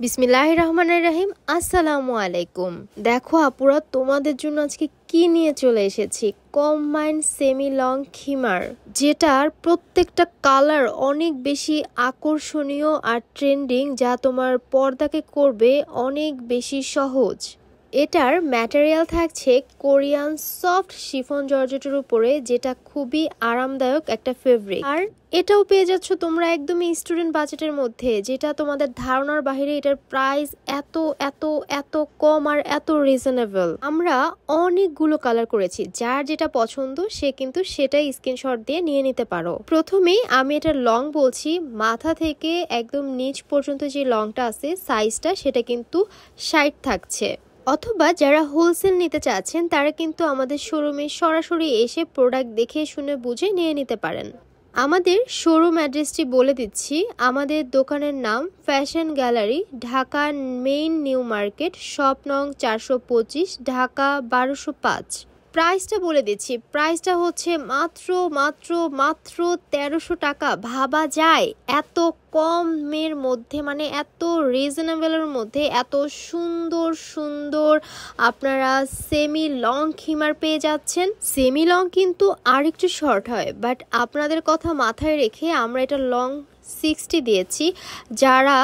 বিসমিল্লাহির রহমানির রহিম। আসসালামু আলাইকুম। দেখো আপুরা, তোমাদের জন্য আজকে কি নিয়ে চলে এসেছি, কম্বাইন সেমি লং খিমার, যেটার প্রত্যেকটা কালার অনেক বেশি আকর্ষণীয় আর ট্রেন্ডিং, যা তোমার পর্দাকে করবে অনেক বেশি সহজ। এটার ম্যাটেরিয়াল থাকছে কোরিয়ান সফট শিফন জর্জেটের উপরে, যেটা খুবই আরামদায়ক একটা ফেব্রিক। আর এটাও পেয়ে যাচ্ছ তোমরা একদমই স্টুডেন্ট বাজেটের মধ্যে, যেটা তোমাদের ধারণার বাইরে। এটার প্রাইস এত এত এত কম আর এত রিজনেবল। আমরা অনেকগুলো কালার করেছি, যার যেটা পছন্দ সে কিন্তু সেটাই স্ক্রিনশট দিয়ে নিয়ে নিতে পারো। প্রথমেই আমি এটার লং বলছি, মাথা থেকে একদম নিচ পর্যন্ত যে লংটা আছে সাইজটা, সেটা কিন্তু 60 থাকছে। অথবা যারা হোলসেল নিতে চাচ্ছেন তারা কিন্তু আমাদের শোরুমে সরাসরি এসে প্রোডাক্ট দেখে শুনে বুঝে নিয়ে নিতে পারেন। আমাদের শোরুম অ্যাড্রেসটি বলে দিচ্ছি। আমাদের দোকানের নাম fashion gallery, Dhaka main new market, shop নং 425, ঢাকা 1205। প্রাইসটা বলে দিচ্ছি, প্রাইসটা হচ্ছে মাত্র মাত্র মাত্র 1300 টাকা। ভাবা যায় এত কমের মধ্যে, মানে এত রিজনেবলের মধ্যে এত সুন্দর সুন্দর আপনারা সেমি লং খিমার পেয়ে যাচ্ছেন। সেমি লং কিন্তু আর একটু শর্ট হয়, বাট আপনাদের কথা মাথায় রেখে আমরা এটা লং 60 দিয়েছি। যারা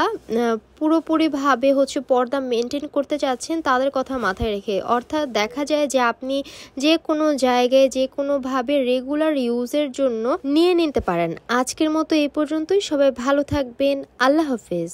পুরোপুরিভাবে পর্দা মেনটেন করতে চাচ্ছেন তাদের কথা মাথায় রেখে, অর্থাৎ দেখা যায় যে আপনি যে কোনো জায়গায় যে কোনোভাবে রেগুলার ইউজের জন্য নিয়ে নিতে পারেন। আজকের মতো এই পর্যন্তই। সবাই ভালো থাকবেন। আল্লাহ হাফেজ।